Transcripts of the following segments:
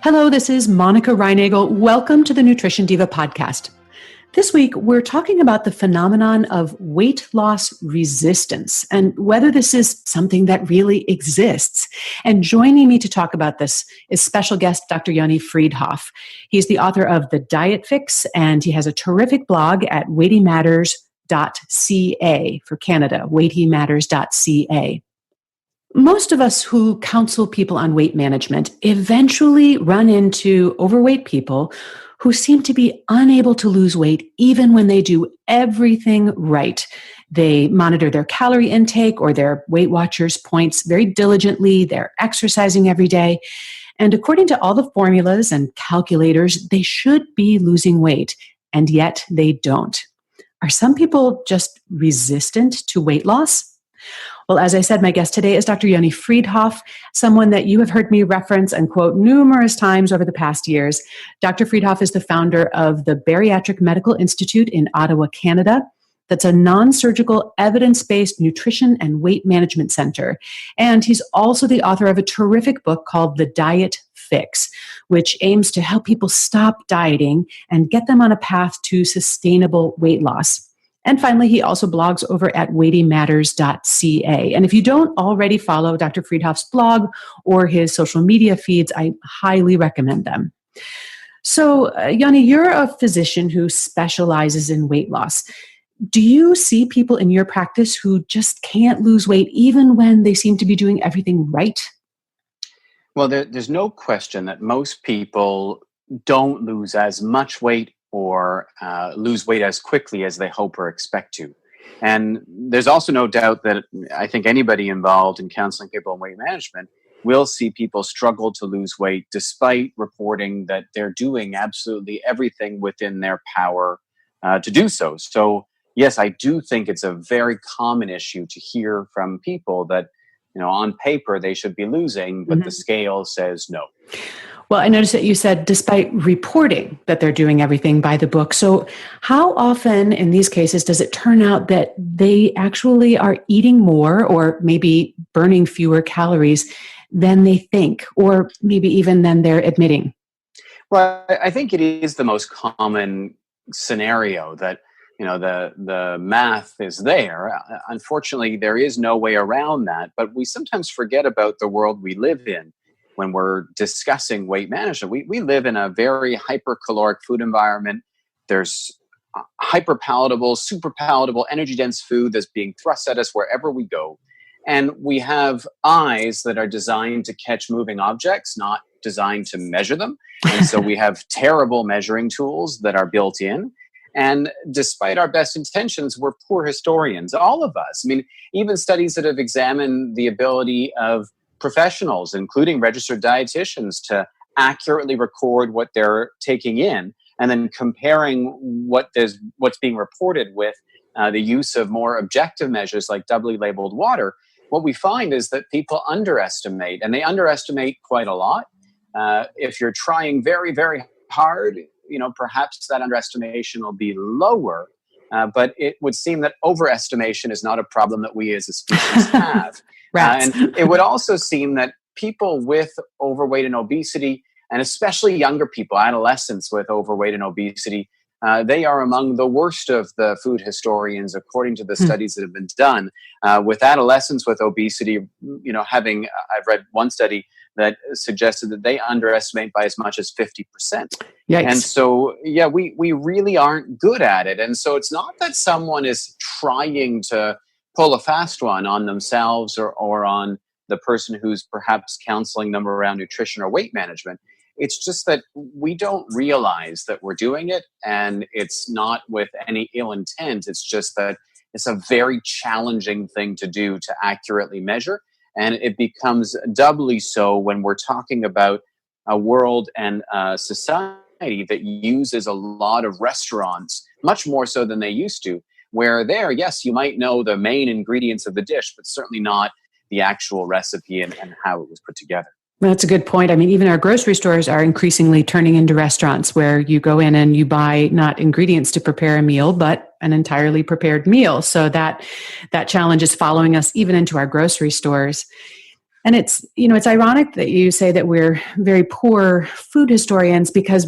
Hello, this is Monica Reinagel. Welcome to the Nutrition Diva podcast. This week, we're talking about the phenomenon of weight loss resistance and whether this is something that really exists. And joining me to talk about this is special guest Dr. Yoni Freedhoff. He's the author of The Diet Fix, and he has a terrific blog at weightymatters.ca for Canada, weightymatters.ca. Most of us who counsel people on weight management eventually run into overweight people who seem to be unable to lose weight even when they do everything right. They monitor their calorie intake or their Weight Watchers points very diligently. They're exercising every day. And according to all the formulas and calculators, they should be losing weight, and yet they don't. Are some people just resistant to weight loss? Well, as I said, my guest today is Dr. Yoni Freedhoff, someone that you have heard me reference and quote numerous times over the past years. Dr. Freedhoff is the founder of the Bariatric Medical Institute in Ottawa, Canada. That's a non-surgical, evidence-based nutrition and weight management center. And he's also the author of a terrific book called The Diet Fix, which aims to help people stop dieting and get them on a path to sustainable weight loss. And finally, he also blogs over at weightymatters.ca. And if you don't already follow Dr. Freedhoff's blog or his social media feeds, I highly recommend them. So, Yoni, you're a physician who specializes in weight loss. Do you see people in your practice who just can't lose weight even when they seem to be doing everything right? Well, there's no question that most people don't lose as much weight or lose weight as quickly as they hope or expect to. And there's also no doubt that I think anybody involved in counseling people in weight management will see people struggle to lose weight despite reporting that they're doing absolutely everything within their power to do so. So, yes, I do think it's a very common issue to hear from people that, on paper they should be losing, but the scale says no. Well, I noticed that you said despite reporting that they're doing everything by the book. So how often in these cases does it turn out that they actually are eating more or maybe burning fewer calories than they think, or maybe even than they're admitting? Well, I think it is the most common scenario that, the math is there. Unfortunately, there is no way around that, but we sometimes forget about the world we live in when we're discussing weight management. We live in a very hypercaloric food environment. There's hyper-palatable, super-palatable, energy-dense food that's being thrust at us wherever we go. And we have eyes that are designed to catch moving objects, not designed to measure them. And so we have terrible measuring tools that are built in. And despite our best intentions, we're poor historians, all of us. I mean, even studies that have examined the ability of professionals, including registered dietitians, to accurately record what they're taking in and then comparing what's being reported with the use of more objective measures like doubly labeled water, what we find is that people underestimate, and they underestimate quite a lot. If you're trying very, very hard, perhaps that underestimation will be lower. But it would seem that overestimation is not a problem that we as a species have. And it would also seem that people with overweight and obesity, and especially younger people, adolescents with overweight and obesity, they are among the worst of the food historians, according to the studies that have been done. With adolescents with obesity, I've read one study that suggested that they underestimate by as much as 50%. Yikes. And so, we really aren't good at it. And so it's not that someone is trying to pull a fast one on themselves or on the person who's perhaps counseling them around nutrition or weight management. It's just that we don't realize that we're doing it, and it's not with any ill intent. It's just that it's a very challenging thing to do to accurately measure. And it becomes doubly so when we're talking about a world and a society that uses a lot of restaurants, much more so than they used to, where there, yes, you might know the main ingredients of the dish, but certainly not the actual recipe and how it was put together. That's a good point. I mean, even our grocery stores are increasingly turning into restaurants where you go in and you buy not ingredients to prepare a meal, but an entirely prepared meal. So that challenge is following us even into our grocery stores. And it's, it's ironic that you say that we're very poor food historians because,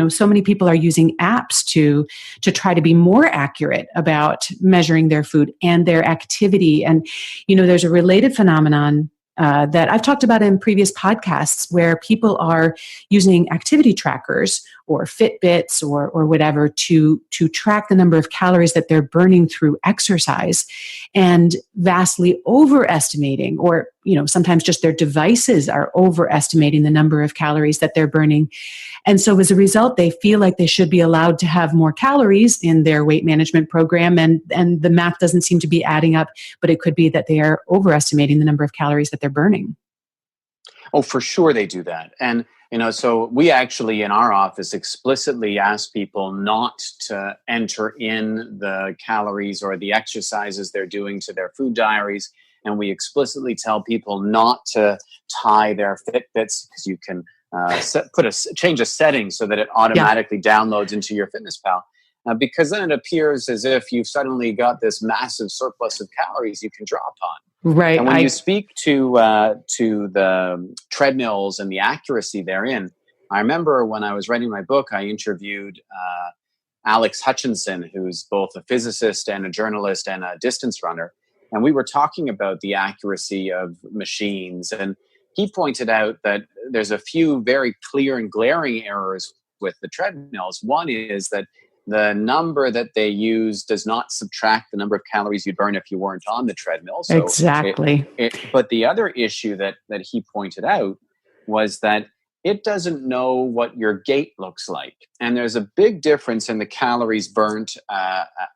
so many people are using apps to try to be more accurate about measuring their food and their activity. And, there's a related phenomenon that I've talked about in previous podcasts where people are using activity trackers or Fitbits or whatever to track the number of calories that they're burning through exercise and vastly overestimating, or sometimes just their devices are overestimating the number of calories that they're burning. And so as a result, they feel like they should be allowed to have more calories in their weight management program, and the math doesn't seem to be adding up, but it could be that they are overestimating the number of calories that they're burning. Oh, for sure they do that. And, so we actually in our office explicitly ask people not to enter in the calories or the exercises they're doing to their food diaries. And we explicitly tell people not to tie their Fitbits, because you can change a setting so that it automatically downloads into your FitnessPal. Because then it appears as if you've suddenly got this massive surplus of calories you can draw upon. Right. And when you speak to the treadmills and the accuracy therein, I remember when I was writing my book, I interviewed Alex Hutchinson, who's both a physicist and a journalist and a distance runner. And we were talking about the accuracy of machines. And he pointed out that there's a few very clear and glaring errors with the treadmills. One is that the number that they use does not subtract the number of calories you'd burn if you weren't on the treadmill. So exactly. But the other issue that he pointed out was that it doesn't know what your gait looks like. And there's a big difference in the calories burnt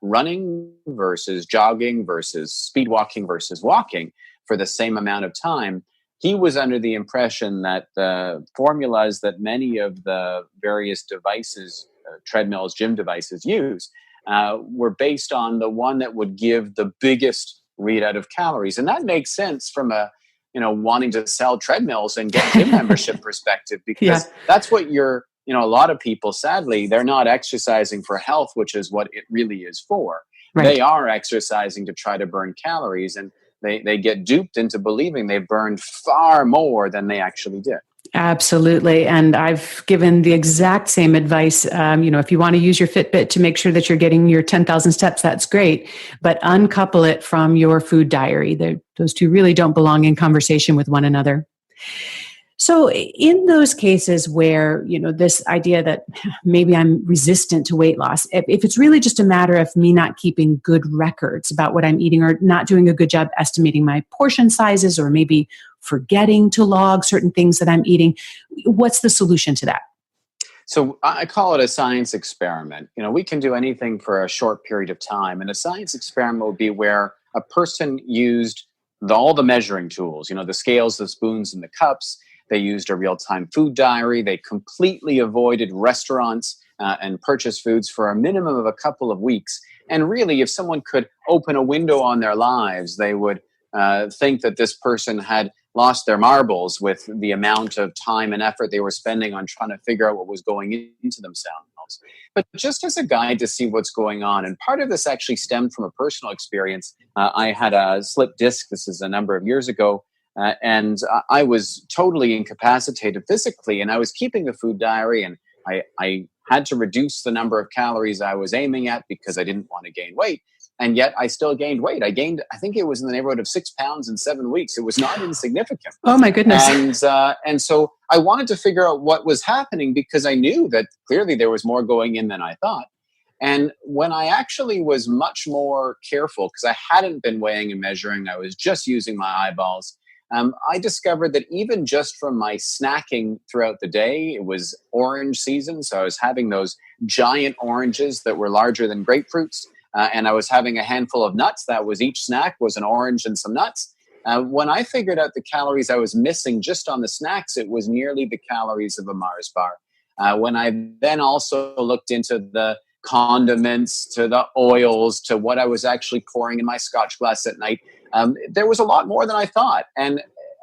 running versus jogging versus speed walking versus walking for the same amount of time. He was under the impression that the formulas that many of the various devices, treadmills, gym devices use, were based on the one that would give the biggest readout of calories. And that makes sense from a, wanting to sell treadmills and get gym membership perspective, because that's what you're, a lot of people, sadly, they're not exercising for health, which is what it really is for. Right. They are exercising to try to burn calories, and they get duped into believing they've burned far more than they actually did. Absolutely. And I've given the exact same advice. If you want to use your Fitbit to make sure that you're getting your 10,000 steps, that's great. But uncouple it from your food diary. Those two really don't belong in conversation with one another. So in those cases where, this idea that maybe I'm resistant to weight loss, if it's really just a matter of me not keeping good records about what I'm eating or not doing a good job estimating my portion sizes or maybe forgetting to log certain things that I'm eating, what's the solution to that? So I call it a science experiment. We can do anything for a short period of time. And a science experiment would be where a person used all the measuring tools, the scales, the spoons, and the cups. They used a real-time food diary. They completely avoided restaurants and purchased foods for a minimum of a couple of weeks. And really, if someone could open a window on their lives, they would think that this person had lost their marbles with the amount of time and effort they were spending on trying to figure out what was going into themselves. But just as a guide to see what's going on, and part of this actually stemmed from a personal experience. I had a slipped disc. This is a number of years ago. And I was totally incapacitated physically, and I was keeping a food diary, and I had to reduce the number of calories I was aiming at because I didn't want to gain weight. And yet I still gained weight. I think it was in the neighborhood of 6 pounds in 7 weeks. It was not insignificant. Oh my goodness. And so I wanted to figure out what was happening, because I knew that clearly there was more going in than I thought. And when I actually was much more careful, because I hadn't been weighing and measuring, I was just using my eyeballs. I discovered that even just from my snacking throughout the day, it was orange season. So I was having those giant oranges that were larger than grapefruits. And I was having a handful of nuts. That was, each snack was an orange and some nuts. When I figured out the calories I was missing just on the snacks, it was nearly the calories of a Mars bar. When I then also looked into the condiments, to the oils, to what I was actually pouring in my scotch glass at night, there was a lot more than I thought. And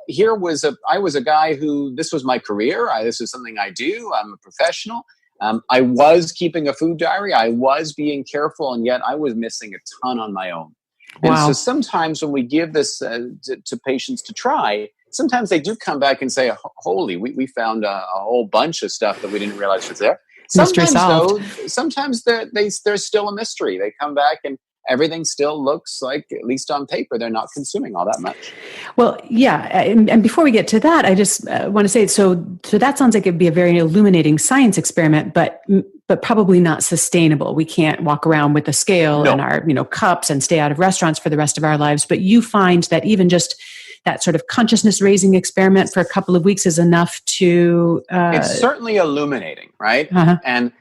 I was a guy who, this was my career. This is something I do. I'm a professional. I was keeping a food diary. I was being careful, and yet I was missing a ton on my own. Wow. And so sometimes when we give this to patients to try, sometimes they do come back and say, holy, we found a whole bunch of stuff that we didn't realize was there. Mystery Sometimes, solved. though, sometimes there's still a mystery. They come back and everything still looks like, at least on paper, they're not consuming all that much. Well, yeah. And before we get to that, I just want to say, so that sounds like it'd be a very illuminating science experiment, but probably not sustainable. We can't walk around with a scale No. in our, cups and stay out of restaurants for the rest of our lives. But you find that even just that sort of consciousness raising experiment for a couple of weeks is enough to... it's certainly illuminating, right? Uh-huh. And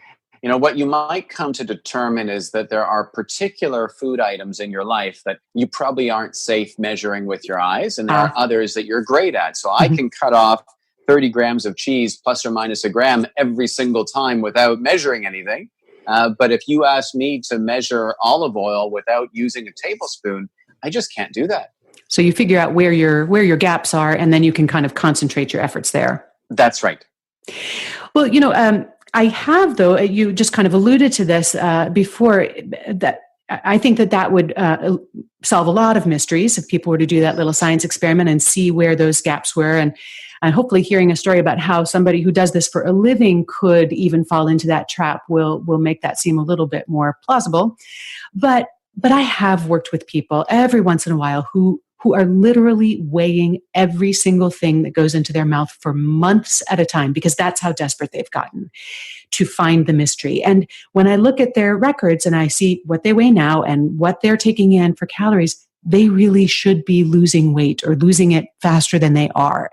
what you might come to determine is that there are particular food items in your life that you probably aren't safe measuring with your eyes, and there are others that you're great at. So I can cut off 30 grams of cheese plus or minus a gram every single time without measuring anything. But if you ask me to measure olive oil without using a tablespoon, I just can't do that. So you figure out where your gaps are, and then you can kind of concentrate your efforts there. That's right. Well, I have, though, you just kind of alluded to this before, that I think that would solve a lot of mysteries if people were to do that little science experiment and see where those gaps were. And hopefully hearing a story about how somebody who does this for a living could even fall into that trap will make that seem a little bit more plausible. But I have worked with people every once in a while who are literally weighing every single thing that goes into their mouth for months at a time, because that's how desperate they've gotten to find the mystery. And when I look at their records and I see what they weigh now and what they're taking in for calories, they really should be losing weight or losing it faster than they are.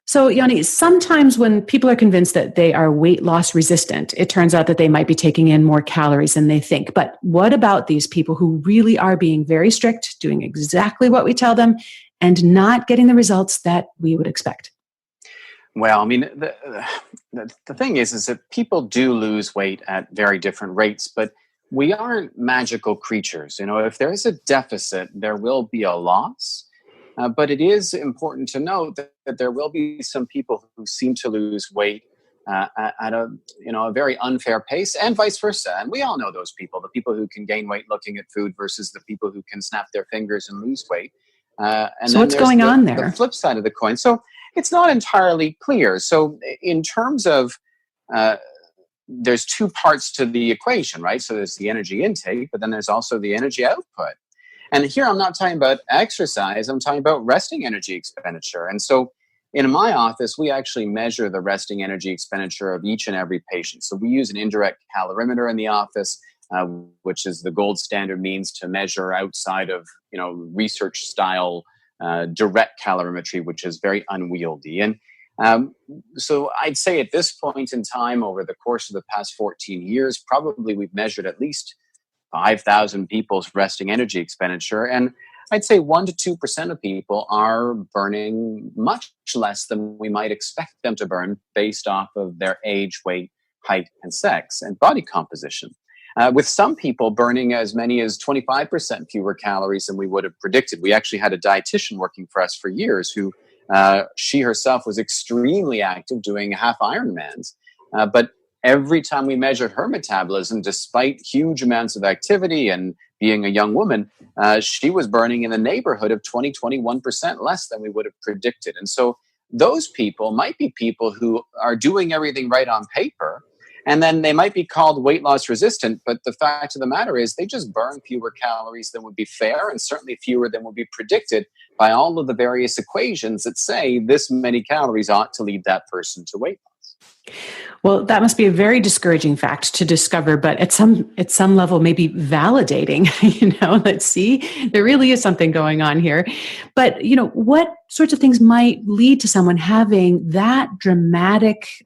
So, Yanni, sometimes when people are convinced that they are weight loss resistant, it turns out that they might be taking in more calories than they think. But what about these people who really are being very strict, doing exactly what we tell them, and not getting the results that we would expect? Well, I mean, the thing is that people do lose weight at very different rates, but we aren't magical creatures. If there is a deficit, there will be a loss. But it is important to note that there will be some people who seem to lose weight at a very unfair pace, and vice versa. And we all know those people, the people who can gain weight looking at food versus the people who can snap their fingers and lose weight. And so what's going on there? The flip side of the coin. So it's not entirely clear. So in terms of there's two parts to the equation, right? So there's the energy intake, but then there's also the energy output. And here I'm not talking about exercise, I'm talking about resting energy expenditure. And so in my office, we actually measure the resting energy expenditure of each and every patient. So we use an indirect calorimeter in the office, which is the gold standard means to measure outside of, research style direct calorimetry, which is very unwieldy. And so I'd say at this point in time, over the course of the past 14 years, probably we've measured at least 5,000 people's resting energy expenditure. And I'd say 1 to 2% of people are burning much less than we might expect them to burn based off of their age, weight, height, and sex, and body composition. With some people burning as many as 25% fewer calories than we would have predicted. We actually had a dietitian working for us for years who she herself was extremely active doing half Ironmans. But every time we measured her metabolism, despite huge amounts of activity and being a young woman, she was burning in the neighborhood of 21% less than we would have predicted. And so those people might be people who are doing everything right on paper, and then they might be called weight loss resistant, but the fact of the matter is they just burn fewer calories than would be fair, and certainly fewer than would be predicted by all of the various equations that say this many calories ought to lead that person to weight loss. Well, that must be a very discouraging fact to discover, but at some level, maybe validating, let's see, there really is something going on here. But, what sorts of things might lead to someone having that dramatic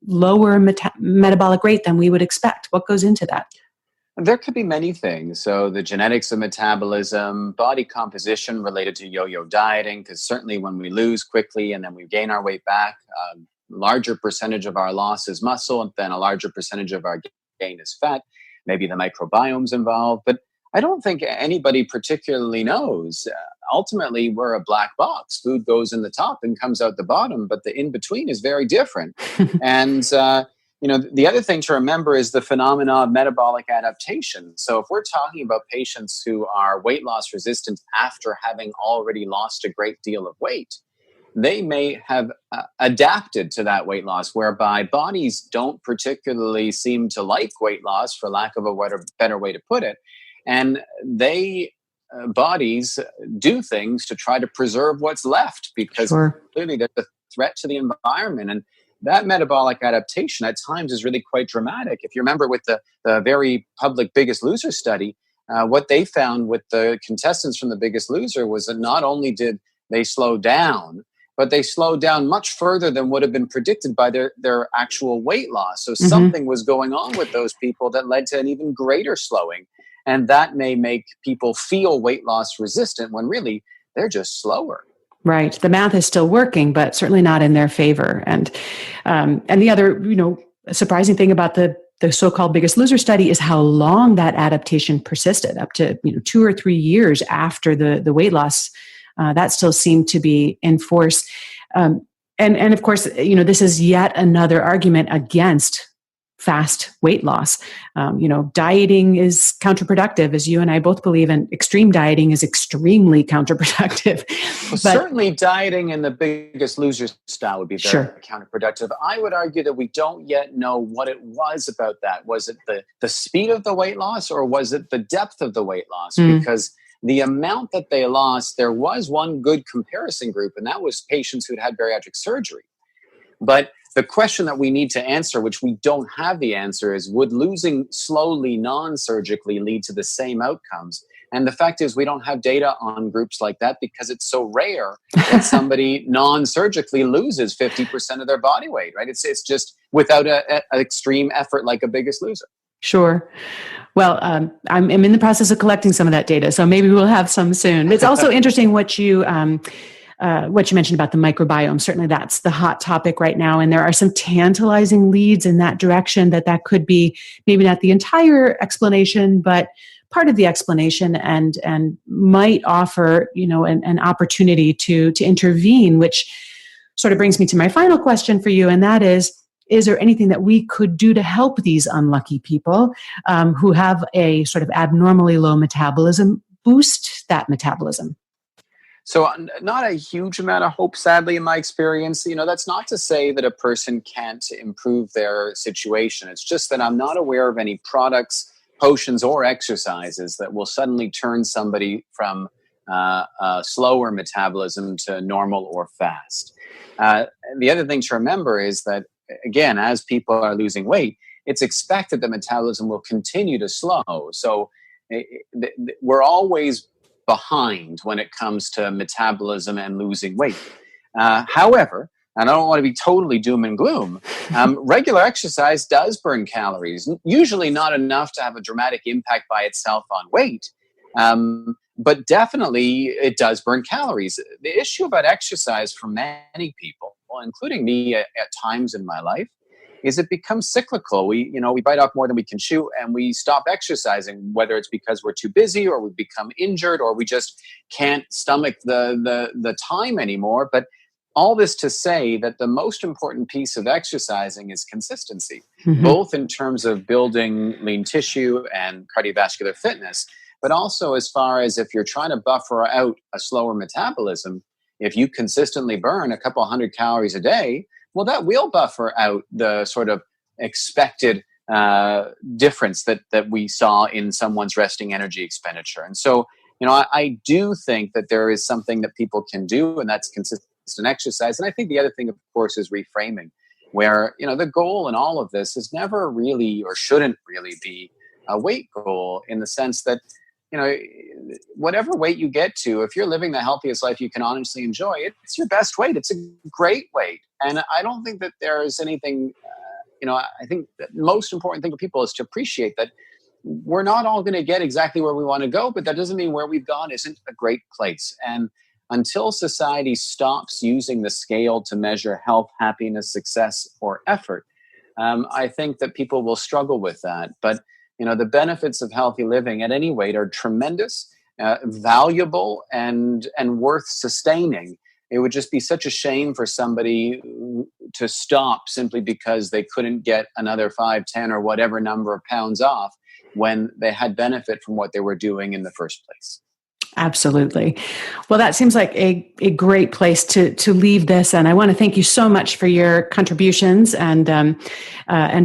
lower metabolic rate than we would expect? What goes into that? There could be many things. So the genetics of metabolism, body composition related to yo-yo dieting, because certainly when we lose quickly and then we gain our weight back, larger percentage of our loss is muscle, and then a larger percentage of our gain is fat. Maybe the microbiome's involved, but I don't think anybody particularly knows. Ultimately, we're a black box. Food goes in the top and comes out the bottom, but the in-between is very different. And the other thing to remember is the phenomena of metabolic adaptation. So if we're talking about patients who are weight loss resistant after having already lost a great deal of weight, they may have adapted to that weight loss, whereby bodies don't particularly seem to like weight loss, for lack of a better way to put it. And bodies do things to try to preserve what's left, because clearly there's a threat to the environment. And that metabolic adaptation at times is really quite dramatic. If you remember with the very public Biggest Loser study, what they found with the contestants from the Biggest Loser was that not only did they slow down, but they slowed down much further than would have been predicted by their actual weight loss. So something was going on with those people that led to an even greater slowing. And that may make people feel weight loss resistant when really they're just slower. Right. The math is still working, but certainly not in their favor. And the other, surprising thing about the so-called Biggest Loser study is how long that adaptation persisted, up to 2 or 3 years after the weight loss. That still seemed to be in force. And of course, this is yet another argument against fast weight loss. Dieting is counterproductive, as you and I both believe, and extreme dieting is extremely counterproducctive. Well, certainly dieting in the Biggest Loser style would be very counterproductive. I would argue that we don't yet know what it was about that. Was it the speed of the weight loss, or was it the depth of the weight loss? Because the amount that they lost, there was one good comparison group, and that was patients who'd had bariatric surgery. But the question that we need to answer, which we don't have the answer, is would losing slowly non-surgically lead to the same outcomes? And the fact is we don't have data on groups like that, because it's so rare that somebody non-surgically loses 50% of their body weight, right? It's just without an extreme effort like a Biggest Loser. Sure. Well, I'm in the process of collecting some of that data, so maybe we'll have some soon. It's also interesting what you mentioned about the microbiome. Certainly that's the hot topic right now. And there are some tantalizing leads in that direction that could be maybe not the entire explanation, but part of the explanation, and might offer, an opportunity to intervene, which sort of brings me to my final question for you. And that is there anything that we could do to help these unlucky people who have a sort of abnormally low metabolism, boost that metabolism? So not a huge amount of hope, sadly, in my experience. That's not to say that a person can't improve their situation. It's just that I'm not aware of any products, potions, or exercises that will suddenly turn somebody from a slower metabolism to normal or fast. The other thing to remember is that, again, as people are losing weight, it's expected that metabolism will continue to slow. So we're always behind when it comes to metabolism and losing weight. However, and I don't want to be totally doom and gloom, regular exercise does burn calories, usually not enough to have a dramatic impact by itself on weight, but definitely it does burn calories. The issue about exercise for many people, including me at times in my life, is it becomes cyclical. We bite off more than we can chew, and we stop exercising, whether it's because we're too busy, or we become injured, or we just can't stomach the time anymore. But all this to say that the most important piece of exercising is consistency, both in terms of building lean tissue and cardiovascular fitness, but also as far as if you're trying to buffer out a slower metabolism, if you consistently burn a couple 100 calories a day, well, that will buffer out the sort of expected difference that we saw in someone's resting energy expenditure. And so, I do think that there is something that people can do, and that's consistent exercise. And I think the other thing, of course, is reframing, where, the goal in all of this is never really, or shouldn't really be, a weight goal, in the sense that, whatever weight you get to, if you're living the healthiest life you can honestly enjoy, it's your best weight. It's a great weight. And I don't think that there is anything, I think the most important thing for people is to appreciate that we're not all going to get exactly where we want to go, but that doesn't mean where we've gone isn't a great place. And until society stops using the scale to measure health, happiness, success, or effort, I think that people will struggle with that. But the benefits of healthy living at any weight are tremendous, valuable, and worth sustaining. It would just be such a shame for somebody to stop simply because they couldn't get another 5, 10, or whatever number of pounds off when they had benefit from what they were doing in the first place. Absolutely. Well, that seems like a great place to leave this. And I want to thank you so much for your contributions and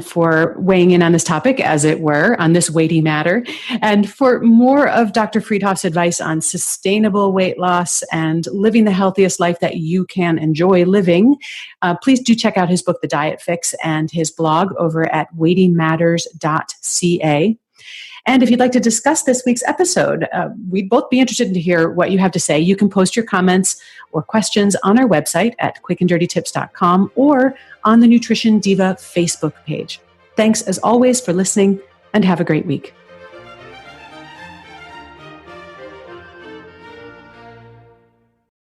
for weighing in on this topic, as it were, on this weighty matter. And for more of Dr. Friedhoff's advice on sustainable weight loss and living the healthiest life that you can enjoy living, please do check out his book, The Diet Fix, and his blog over at weightymatters.ca. And if you'd like to discuss this week's episode, we'd both be interested to hear what you have to say. You can post your comments or questions on our website at quickanddirtytips.com or on the Nutrition Diva Facebook page. Thanks, as always, for listening, and have a great week.